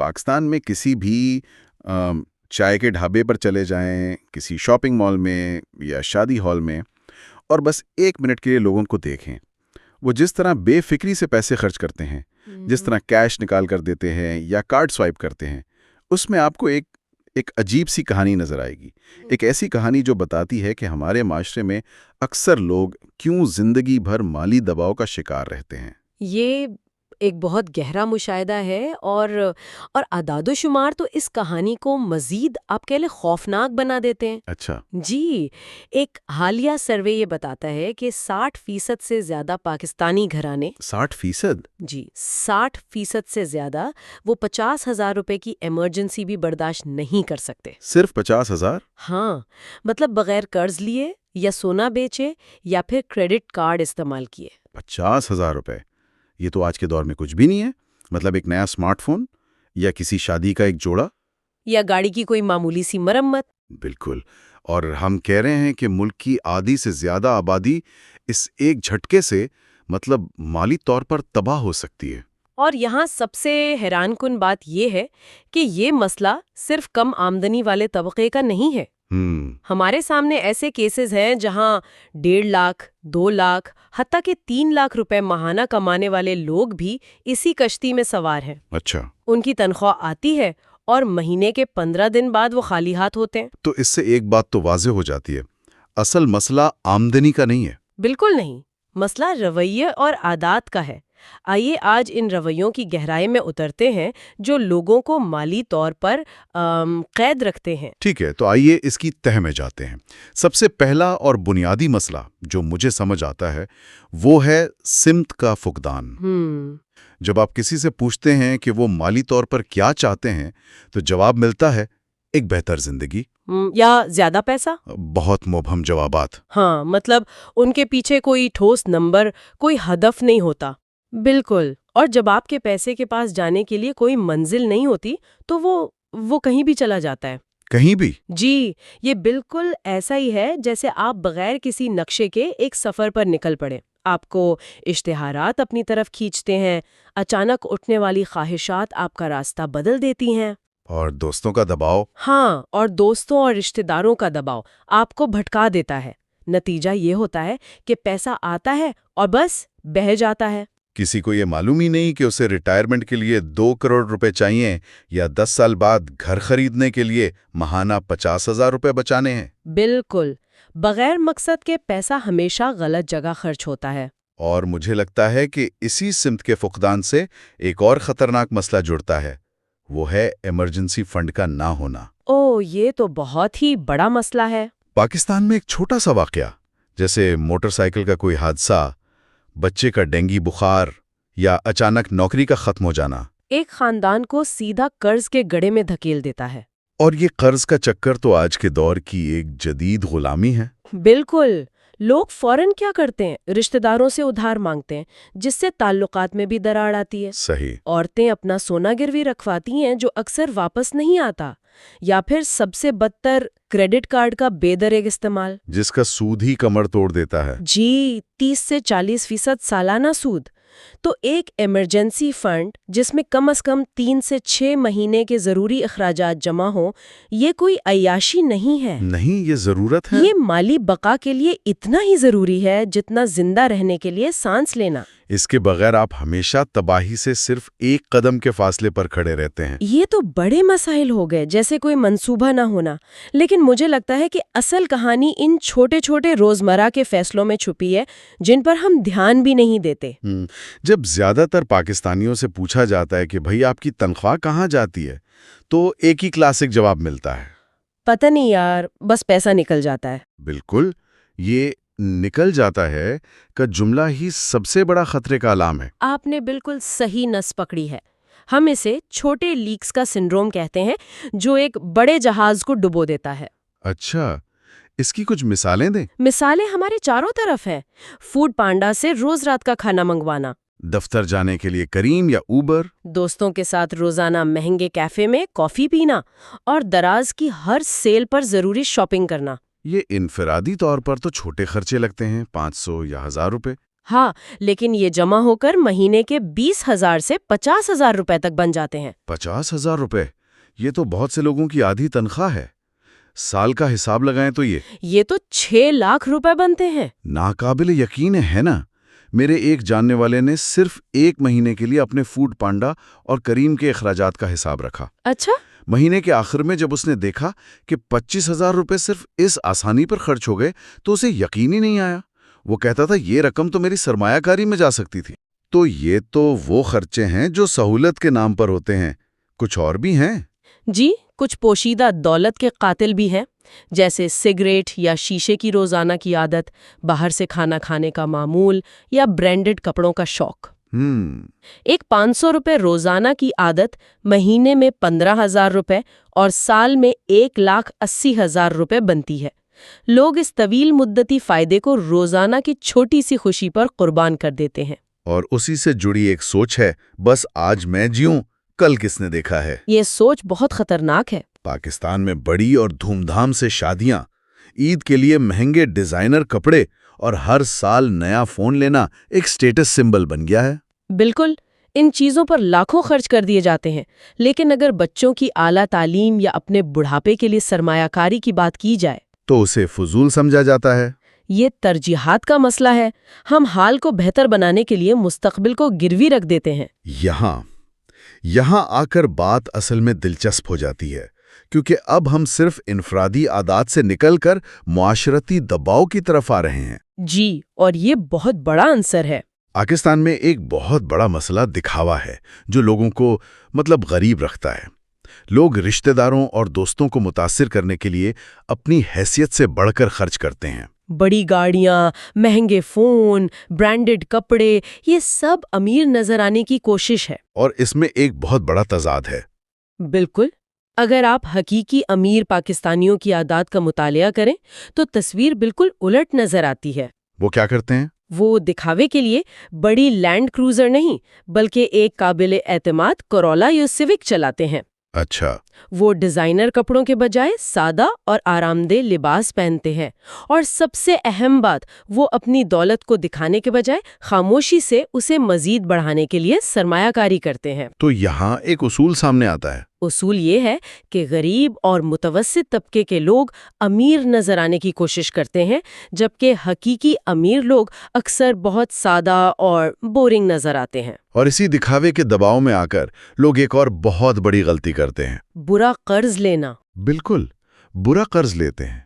پاکستان میں کسی بھی چائے کے ڈھابے پر چلے جائیں، کسی شاپنگ مال میں یا شادی ہال میں، اور بس 1 منٹ کے لیے لوگوں کو دیکھیں، وہ جس طرح بے فکری سے پیسے خرچ کرتے ہیں، جس طرح کیش نکال کر دیتے ہیں یا کارڈ سوائپ کرتے ہیں، اس میں آپ کو ایک عجیب سی کہانی نظر آئے گی. ایک ایسی کہانی جو بتاتی ہے کہ ہمارے معاشرے میں اکثر لوگ کیوں زندگی بھر مالی دباؤ کا شکار رہتے ہیں. یہ ایک بہت گہرا مشاہدہ ہے اور اعداد و شمار تو اس کہانی کو مزید آپ کہہ لیں خوفناک بنا دیتے ہیں. اچھا. جی، ایک حالیہ سروے یہ بتاتا ہے کہ 60% سے زیادہ پاکستانی گھرانے 60%؟ جی 60% سے زیادہ وہ 50,000 روپے کی ایمرجنسی بھی برداشت نہیں کر سکتے. صرف 50,000؟ ہاں، مطلب بغیر قرض لیے یا سونا بیچے یا پھر کریڈٹ کارڈ استعمال کیے. 50,000 روپے؟ یہ تو آج کے دور میں کچھ بھی نہیں ہے. مطلب ایک نیا اسمارٹ فون یا کسی شادی کا ایک جوڑا یا گاڑی کی کوئی معمولی سی مرمت. بالکل. اور ہم کہہ رہے ہیں کہ ملک کی آدھی سے زیادہ آبادی اس ایک جھٹکے سے مطلب مالی طور پر تباہ ہو سکتی ہے. اور یہاں سب سے حیران کن بات یہ ہے کہ یہ مسئلہ صرف کم آمدنی والے طبقے کا نہیں ہے. ہمارے سامنے ایسے کیسز ہیں جہاں 1.5 لاکھ، 2 لاکھ، حتیٰ کہ 3 لاکھ روپے ماہانہ کمانے والے لوگ بھی اسی کشتی میں سوار ہیں. اچھا. ان کی تنخواہ آتی ہے اور مہینے کے 15 دن بعد وہ خالی ہاتھ ہوتے ہیں. تو اس سے ایک بات تو واضح ہو جاتی ہے، اصل مسئلہ آمدنی کا نہیں ہے. بالکل نہیں، مسئلہ رویے اور عادات کا ہے. آئیے آج ان رویوں کی گہرائی میں اترتے ہیں جو لوگوں کو مالی طور پر قید رکھتے ہیں. ٹھیک ہے، تو آئیے اس کی تہہ میں جاتے ہیں. سب سے پہلا اور بنیادی مسئلہ جو مجھے سمجھ آتا ہے وہ ہے سمت کا فقدان. جب آپ کسی سے پوچھتے ہیں کہ وہ مالی طور پر کیا چاہتے ہیں تو جواب ملتا ہے ایک بہتر زندگی یا زیادہ پیسہ. بہت مبہم جوابات. ہاں، مطلب ان کے پیچھے کوئی ٹھوس نمبر، کوئی ہدف نہیں ہوتا. بالکل. اور جب آپ کے پیسے کے پاس جانے کے لیے کوئی منزل نہیں ہوتی تو وہ کہیں بھی چلا جاتا ہے. کہیں بھی؟ جی، یہ بالکل ایسا ہی ہے جیسے آپ بغیر کسی نقشے کے ایک سفر پر نکل پڑے. آپ کو اشتہارات اپنی طرف کھینچتے ہیں، اچانک اٹھنے والی خواہشات آپ کا راستہ بدل دیتی ہیں. اور دوستوں کا دباؤ. ہاں، اور دوستوں اور رشتہ داروں کا دباؤ آپ کو بھٹکا دیتا ہے. نتیجہ یہ ہوتا ہے کہ پیسہ آتا ہے اور بس بہہ جاتا ہے. کسی کو یہ معلوم ہی نہیں کہ اسے ریٹائرمنٹ کے لیے 2 کروڑ روپے چاہیے یا 10 سال بعد گھر خریدنے کے لیے ماہانہ 50,000 روپے بچانے ہیں. بالکل. بغیر مقصد کے پیسہ ہمیشہ غلط جگہ خرچ ہوتا ہے. اور مجھے لگتا ہے کہ اسی سمت کے فقدان سے ایک اور خطرناک مسئلہ جڑتا ہے، وہ ہے ایمرجنسی فنڈ کا نہ ہونا. یہ تو بہت ہی بڑا مسئلہ ہے. پاکستان میں ایک چھوٹا سا واقعہ جیسے موٹر سائیکل کا کوئی حادثہ، بچے کا ڈینگی بخار یا اچانک نوکری کا ختم ہو جانا ایک خاندان کو سیدھا قرض کے گڑھے میں دھکیل دیتا ہے. اور یہ قرض کا چکر تو آج کے دور کی ایک جدید غلامی ہے. بالکل. لوگ فوراً کیا کرتے ہیں؟ رشتہ داروں سے ادھار مانگتے ہیں، جس سے تعلقات میں بھی دراڑ آتی ہے. صحیح. عورتیں اپنا سونا گروی رکھواتی ہیں جو اکثر واپس نہیں آتا، یا پھر سب سے بدتر کریڈٹ کارڈ کا بے دریغ استعمال، جس کا سود ہی کمر توڑ دیتا ہے. جی 30 سے 40% سالانہ سود. تو ایک ایمرجنسی فنڈ جس میں کم از کم 3 سے 6 مہینے کے ضروری اخراجات جمع ہوں، یہ کوئی عیاشی نہیں ہے. نہیں، یہ ضرورت ہے. یہ مالی بقا کے لیے اتنا ہی ضروری ہے جتنا زندہ رہنے کے لیے سانس لینا. اس کے بغیر آپ ہمیشہ تباہی سے صرف ایک قدم کے فاصلے پر کھڑے رہتے ہیں. یہ تو بڑے مسائل ہو گئے، جیسے کوئی منصوبہ نہ ہونا. لیکن مجھے لگتا ہے کہ اصل کہانی ان چھوٹے چھوٹے روزمرہ کے فیصلوں میں چھپی ہے جن پر ہم دھیان بھی نہیں دیتے. جب زیادہ تر پاکستانیوں سے پوچھا جاتا ہے کہ بھئی آپ کی تنخواہ کہاں جاتی ہے تو ایک ہی کلاسک جواب ملتا ہے، پتہ نہیں یار، بس پیسہ نکل جاتا ہے. بالکل. یہ نکل جاتا ہے کا جملہ ہی سب سے بڑا خطرے کا علام ہے. آپ نے بالکل صحیح نس پکڑی ہے. ہم اسے چھوٹے لیکس کا سنڈروم کہتے ہیں، جو ایک بڑے جہاز کو ڈبو دیتا ہے. اچھا، اس کی کچھ مثالیں دیں. مثالیں ہمارے چاروں طرف ہیں. فوڈ پانڈا سے روز رات کا کھانا منگوانا، دفتر جانے کے لیے کریم یا اوبر، دوستوں کے ساتھ روزانہ مہنگے کیفے میں کافی پینا، اور دراز کی ہر سیل پر ضروری شاپنگ کرنا. یہ انفرادی طور پر تو چھوٹے خرچے لگتے ہیں، 500 یا 1000 روپے. ہاں، لیکن یہ جمع ہو کر مہینے کے 20,000 سے 50,000 روپے تک بن جاتے ہیں۔ 50,000 روپے؟ یہ تو بہت سے لوگوں کی آدھی تنخواہ ہے۔ سال کا حساب لگائیں تو یہ تو 6 لاکھ روپے بنتے ہیں۔ ناقابل یقین ہے نا؟ میرے ایک جاننے والے نے صرف 1 مہینے کے لیے اپنے فوڈ پانڈا اور کریم کے اخراجات کا حساب رکھا۔ اچھا؟ مہینے کے آخر میں جب اس نے دیکھا کہ 25,000 روپے صرف اس آسانی پر خرچ ہو گئے تو اسے یقین ہی نہیں آیا۔ وہ کہتا تھا یہ رقم تو میری سرمایہ کاری میں جا سکتی تھی۔ تو یہ تو وہ خرچے ہیں جو سہولت کے نام پر ہوتے ہیں۔ کچھ اور بھی ہیں؟ جی، کچھ پوشیدہ دولت کے قاتل بھی ہیں، جیسے سگریٹ یا شیشے کی روزانہ کی عادت، باہر سے کھانا کھانے کا معمول یا برانڈڈ کپڑوں کا شوق۔ ایک 500 روپے روزانہ کی عادت مہینے میں 15,000 روپے اور سال میں 1,80,000 روپے بنتی ہے۔ لوگ اس طویل مدتی فائدے کو روزانہ کی چھوٹی سی خوشی پر قربان کر دیتے ہیں۔ اور اسی سے جڑی ایک سوچ ہے، بس آج میں جیوں، کل کس نے دیکھا ہے؟ یہ سوچ بہت خطرناک ہے۔ پاکستان میں بڑی اور دھوم دھام سے شادیاں، عید کے لیے مہنگے ڈیزائنر کپڑے اور ہر سال نیا فون لینا ایک سٹیٹس سمبل بن گیا ہے۔ بالکل، ان چیزوں پر لاکھوں خرچ کر دیے جاتے ہیں، لیکن اگر بچوں کی اعلیٰ تعلیم یا اپنے بڑھاپے کے لیے سرمایہ کاری کی بات کی جائے تو اسے فضول سمجھا جاتا ہے۔ یہ ترجیحات کا مسئلہ ہے۔ ہم حال کو بہتر بنانے کے لیے مستقبل کو گروی رکھ دیتے ہیں۔ یہاں آ کر بات اصل میں دلچسپ ہو جاتی ہے، کیونکہ اب ہم صرف انفرادی عادات سے نکل کر معاشرتی دباؤ کی طرف آ رہے ہیں۔ جی، اور یہ بہت بڑا عنصر ہے۔ پاکستان میں ایک بہت بڑا مسئلہ دکھاوا ہے، جو لوگوں کو غریب رکھتا ہے۔ لوگ رشتہ داروں اور دوستوں کو متاثر کرنے کے لیے اپنی حیثیت سے بڑھ کر خرچ کرتے ہیں۔ بڑی گاڑیاں، مہنگے فون، برانڈڈ کپڑے، یہ سب امیر نظر آنے کی کوشش ہے۔ اور اس میں ایک بہت بڑا تضاد ہے۔ بالکل، اگر آپ حقیقی امیر پاکستانیوں کی عادات کا مطالعہ کریں تو تصویر بالکل الٹ نظر آتی ہے۔ وہ کیا کرتے ہیں؟ وہ دکھاوے کے لیے بڑی لینڈ کروزر نہیں بلکہ ایک قابل اعتماد کرولا یا سیوک چلاتے ہیں۔ اچھا۔ وہ ڈیزائنر کپڑوں کے بجائے سادہ اور آرام دہ لباس پہنتے ہیں، اور سب سے اہم بات، وہ اپنی دولت کو دکھانے کے بجائے خاموشی سے اسے مزید بڑھانے کے لیے سرمایہ کاری کرتے ہیں۔ تو یہاں ایک اصول سامنے آتا ہے۔ اصول یہ ہے کہ غریب اور متوسط طبقے کے لوگ امیر نظر آنے کی کوشش کرتے ہیں، جبکہ حقیقی امیر لوگ اکثر بہت سادہ اور بورنگ نظر آتے ہیں۔ اور اسی دکھاوے کے دباؤ میں آ کر لوگ ایک اور بہت بڑی غلطی کرتے ہیں۔ برا قرض لینا۔ بالکل، برا قرض لیتے ہیں۔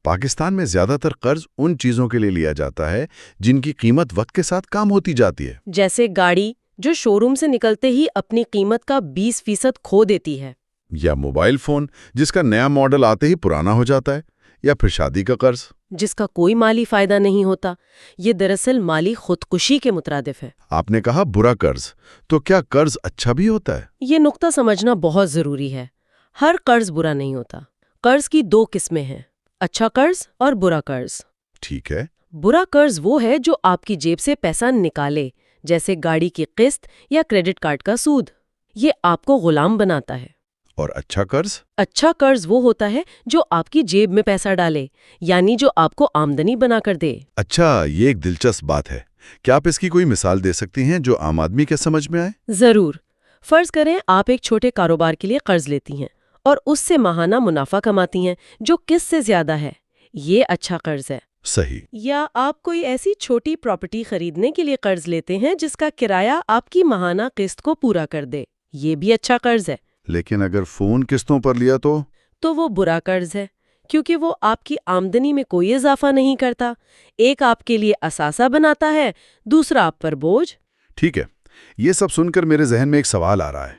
پاکستان میں زیادہ تر قرض ان چیزوں کے لیے لیا جاتا ہے جن کی قیمت وقت کے ساتھ کم ہوتی جاتی ہے۔ جیسے گاڑی جو شو روم سے نکلتے ہی اپنی قیمت کا 20% کھو دیتی ہے، یا موبائل فون جس کا نیا ماڈل آتے ہی پرانا ہو جاتا ہے، یا پھر شادی کا قرض جس کا کوئی مالی فائدہ نہیں ہوتا۔ یہ دراصل مالی خودکشی کے مترادف ہے۔ آپ نے کہا برا قرض، تو کیا قرض اچھا بھی ہوتا ہے؟ یہ نقطہ سمجھنا بہت ضروری ہے۔ ہر قرض برا نہیں ہوتا۔ قرض کی 2 قسمیں ہیں، اچھا قرض اور برا قرض۔ ٹھیک ہے۔ برا قرض وہ ہے جو آپ کی جیب سے پیسہ نکالے، جیسے گاڑی کی قسط یا کریڈٹ کارڈ کا سود۔ یہ آپ کو غلام بناتا ہے۔ اور اچھا قرض؟ اچھا قرض وہ ہوتا ہے جو آپ کی جیب میں پیسہ ڈالے، یعنی جو آپ کو آمدنی بنا کر دے۔ اچھا، یہ ایک دلچسپ بات ہے۔ کیا آپ اس کی کوئی مثال دے سکتی ہیں جو عام آدمی کے سمجھ میں آئے؟ ضرور۔ فرض کریں آپ ایک چھوٹے کاروبار کے لیے قرض لیتی ہیں اور اس سے ماہانہ منافع کماتی ہیں جو قسط سے زیادہ ہے۔ یہ اچھا قرض ہے۔ صحیح۔ یا آپ کوئی ایسی چھوٹی پراپرٹی خریدنے کے لیے قرض لیتے ہیں جس کا کرایہ آپ کی ماہانہ قسط کو پورا کر دے۔ یہ بھی اچھا قرض ہے۔ لیکن اگر فون قسطوں پر لیا تو وہ برا قرض ہے، کیونکہ وہ آپ کی آمدنی میں کوئی اضافہ نہیں کرتا۔ ایک آپ کے لیے اثاثہ بناتا ہے، دوسرا آپ پر بوجھ۔ ٹھیک ہے، یہ سب سن کر میرے ذہن میں ایک سوال آ رہا ہے۔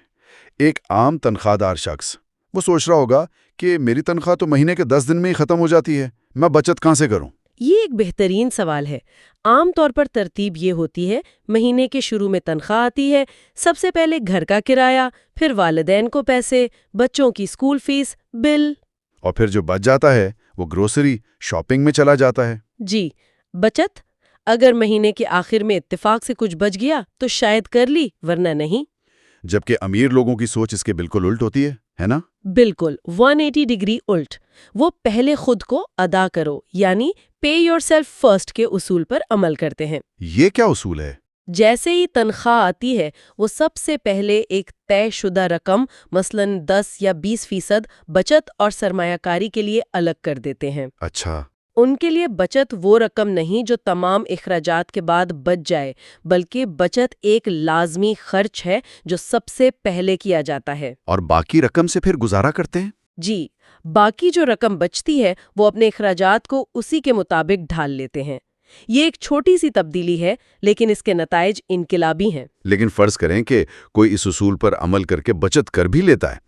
ایک عام تنخواہ دار شخص وہ سوچ رہا ہوگا کہ میری تنخواہ تو مہینے کے 10 دن میں ہی ختم ہو جاتی ہے، میں بچت کہاں سے کروں؟ یہ ایک بہترین سوال ہے۔ عام طور پر ترتیب یہ ہوتی ہے، مہینے کے شروع میں تنخواہ آتی ہے، سب سے پہلے گھر کا کرایہ، پھر والدین کو پیسے، بچوں کی اسکول فیس، بل، اور پھر جو بچ جاتا ہے وہ گروسری شاپنگ میں چلا جاتا ہے۔ جی، بچت اگر مہینے کے آخر میں اتفاق سے کچھ بچ گیا تو شاید کر لی، ورنہ نہیں۔ جبکہ امیر لوگوں کی سوچ اس کے بالکل الٹ ہوتی ہے نا؟ بالکل 180 ڈگری الٹ. وہ پہلے خود کو ادا کرو یعنی پے یور سیلف فرسٹ کے اصول پر عمل کرتے ہیں. یہ کیا اصول ہے؟ جیسے ہی تنخواہ آتی ہے وہ سب سے پہلے ایک طے شدہ رقم مثلاً 10 یا 20% بچت اور سرمایہ کاری کے لیے الگ کر دیتے ہیں. اچھا. ان کے لیے بچت وہ رقم نہیں جو تمام اخراجات کے بعد بچ جائے، بلکہ بچت ایک لازمی خرچ ہے جو سب سے پہلے کیا جاتا ہے. اور باقی رقم سے پھر گزارا کرتے ہیں؟ جی، باقی جو رقم بچتی ہے وہ اپنے اخراجات کو اسی کے مطابق ڈھال لیتے ہیں. یہ ایک چھوٹی سی تبدیلی ہے لیکن اس کے نتائج انقلابی ہیں. لیکن فرض کریں کہ کوئی اس اصول پر عمل کر کے بچت کر بھی لیتا ہے.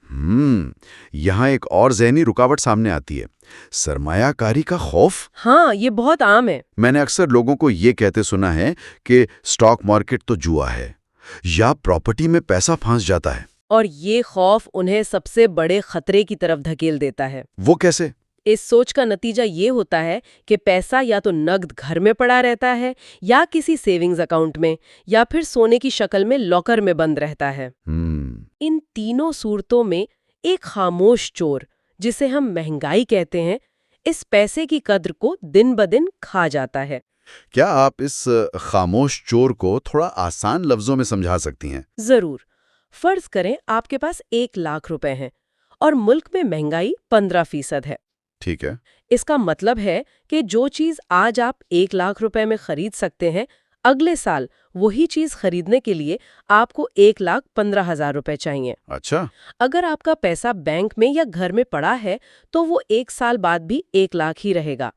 یہاں ایک اور ذہنی رکاوٹ سامنے آتی ہے، سرمایہ کاری کا خوف. ہاں، یہ بہت عام ہے. میں نے اکثر لوگوں کو یہ کہتے سنا ہے کہ سٹاک مارکیٹ تو جوا ہے یا پراپرٹی میں پیسہ پھنس جاتا ہے. اور یہ خوف انہیں سب سے بڑے خطرے کی طرف دھکیل دیتا ہے. وہ کیسے؟ اس سوچ کا نتیجہ یہ ہوتا ہے کہ پیسہ یا تو نقد گھر میں پڑا رہتا ہے یا کسی سیونگز اکاؤنٹ میں یا پھر سونے کی شکل میں لاکر میں بند رہتا ہے. ان تینوں صورتوں میں ایک خاموش چور جسے ہم مہنگائی کہتے ہیں اس پیسے کی قدر کو دن بدن کھا جاتا ہے. کیا آپ اس خاموش چور کو تھوڑا آسان لفظوں میں سمجھا سکتی ہیں؟ ضرور. فرض کریں آپ کے پاس 1,00,000 روپے ہیں اور ملک میں مہنگائی 15% ہے. ٹھیک ہے. اس کا مطلب ہے کہ جو چیز آج آپ 1,00,000 روپے میں خرید سکتے ہیں اگلے سال وہی چیز خریدنے کے لیے آپ کو 1,15,000 روپے چاہیے. اچھا. اگر آپ کا پیسہ بینک میں یا گھر میں پڑا ہے تو وہ 1 سال بعد بھی 1,00,000 ہی رہے گا.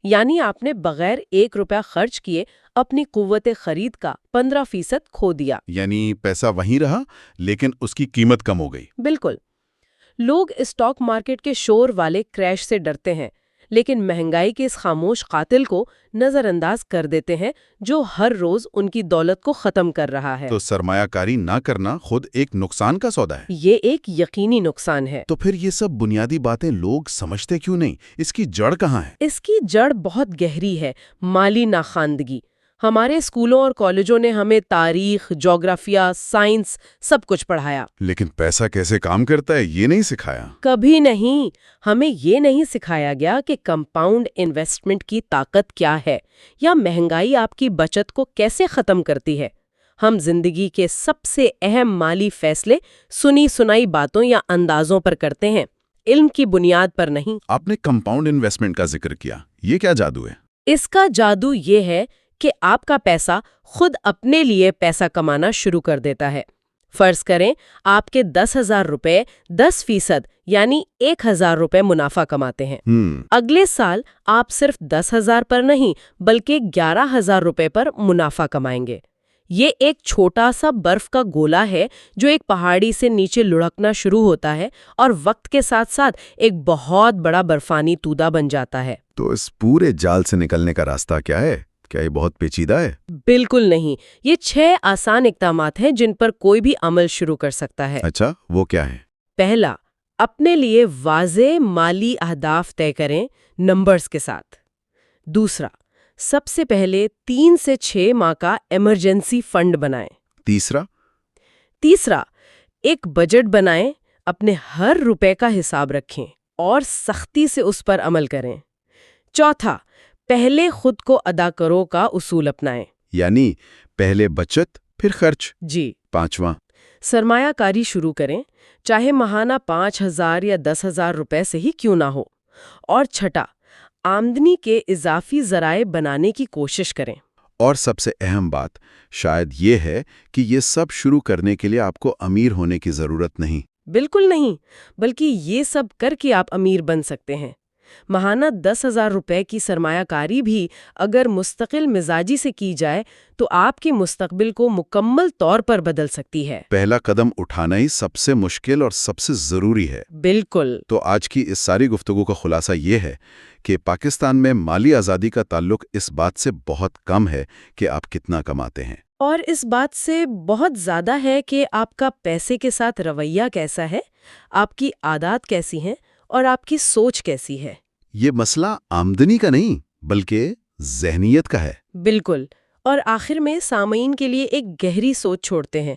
یعنی آپ نے بغیر 1 روپیہ خرچ کیے اپنی قوت خرید کا 15% کھو دیا. یعنی پیسہ وہیں رہا لیکن اس کی قیمت کم ہو گئی. بالکل. لوگ اسٹاک مارکیٹ کے شور والے کریش سے ڈرتے ہیں لیکن مہنگائی کے اس خاموش قاتل کو نظر انداز کر دیتے ہیں جو ہر روز ان کی دولت کو ختم کر رہا ہے. تو سرمایہ کاری نہ کرنا خود ایک نقصان کا سودا ہے. یہ ایک یقینی نقصان ہے. تو پھر یہ سب بنیادی باتیں لوگ سمجھتے کیوں نہیں؟ اس کی جڑ کہاں ہے؟ اس کی جڑ بہت گہری ہے، مالی ناخواندگی. ہمارے اسکولوں اور کالجوں نے ہمیں تاریخ، جغرافیہ، سائنس سب کچھ پڑھایا. لیکن پیسہ کیسے کام کرتا ہے یہ نہیں سکھایا. کبھی نہیں. ہمیں یہ نہیں سکھایا گیا کہ کمپاؤنڈ انویسٹمنٹ کی طاقت کیا ہے یا مہنگائی آپ کی بچت کو کیسے ختم کرتی ہے. ہم زندگی کے سب سے اہم مالی فیصلے سنی سنائی باتوں یا اندازوں پر کرتے ہیں، علم کی بنیاد پر نہیں. آپ نے کمپاؤنڈ انویسٹمنٹ کا ذکر کیا، یہ کیا جادو ہے؟ اس کا جادو یہ ہے کہ آپ کا پیسہ خود اپنے لیے پیسہ کمانا شروع کر دیتا ہے. فرض کریں آپ کے 10,000 روپے 10% یعنی 1,000 روپے منافع کماتے ہیں. اگلے سال آپ صرف 10,000 پر نہیں بلکہ 11,000 روپے پر منافع کمائیں گے. یہ ایک چھوٹا سا برف کا گولا ہے جو ایک پہاڑی سے نیچے لڑکنا شروع ہوتا ہے اور وقت کے ساتھ ساتھ ایک بہت بڑا برفانی تودہ بن جاتا ہے. تو اس پورے جال سے نکلنے کا راستہ کیا ہے؟ کیا یہ بہت پیچیدہ ہے؟ بالکل نہیں. یہ 6 آسان اقدامات ہیں جن پر کوئی بھی عمل شروع کر سکتا ہے. اچھا، وہ کیا ہے؟ پہلا، اپنے لیے واضح مالی اہداف طے کریں نمبرز کے ساتھ. دوسرا، سب سے پہلے 3 سے 6 ماہ کا ایمرجنسی فنڈ بنائیں. تیسرا، ایک بجٹ بنائیں، اپنے ہر روپے کا حساب رکھیں اور سختی سے اس پر عمل کریں. چوتھا، پہلے خود کو ادا کرو کا اصول اپنائیں. یعنی پہلے بچت پھر خرچ. جی. پانچواں، سرمایہ کاری شروع کریں، چاہے ماہانہ 5,000 یا 10,000 روپے سے ہی کیوں نہ ہو. اور چھٹا، آمدنی کے اضافی ذرائع بنانے کی کوشش کریں. اور سب سے اہم بات شاید یہ ہے کہ یہ سب شروع کرنے کے لیے آپ کو امیر ہونے کی ضرورت نہیں. بالکل نہیں، بلکہ یہ سب کر کے آپ امیر بن سکتے ہیں. ماہانہ 10,000 روپے کی سرمایہ کاری بھی اگر مستقل مزاجی سے کی جائے تو آپ کے مستقبل کو مکمل طور پر بدل سکتی ہے. پہلا قدم اٹھانا ہی سب سے مشکل اور سب سے ضروری ہے. بالکل. تو آج کی اس ساری گفتگو کا خلاصہ یہ ہے کہ پاکستان میں مالی آزادی کا تعلق اس بات سے بہت کم ہے کہ آپ کتنا کماتے ہیں، اور اس بات سے بہت زیادہ ہے کہ آپ کا پیسے کے ساتھ رویہ کیسا ہے، آپ کی عادات کیسی ہیں اور آپ کی سوچ کیسی ہے. یہ مسئلہ آمدنی کا نہیں بلکہ ذہنیت کا ہے. بالکل. اور آخر میں سامعین کے لیے ایک گہری سوچ چھوڑتے ہیں.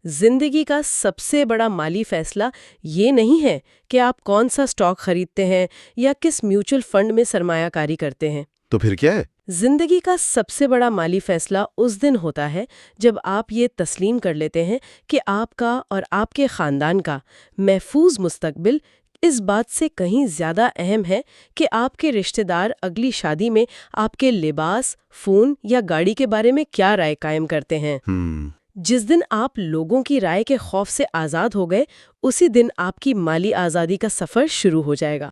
زندگی کا سب سے بڑا مالی فیصلہ یہ نہیں ہے کہ آپ کون سا سٹاک خریدتے ہیں یا کس میوچل فنڈ میں سرمایہ کاری کرتے ہیں۔ تو پھر کیا ہے؟ زندگی کا سب سے بڑا مالی فیصلہ اس دن ہوتا ہے جب آپ یہ تسلیم کر لیتے ہیں کہ آپ کا اور آپ کے خاندان کا محفوظ مستقبل اس بات سے کہیں زیادہ اہم ہے کہ آپ کے رشتہ دار اگلی شادی میں آپ کے لباس، فون یا گاڑی کے بارے میں کیا رائے قائم کرتے ہیں۔ جس دن آپ لوگوں کی رائے کے خوف سے آزاد ہو گئے، اسی دن آپ کی مالی آزادی کا سفر شروع ہو جائے گا۔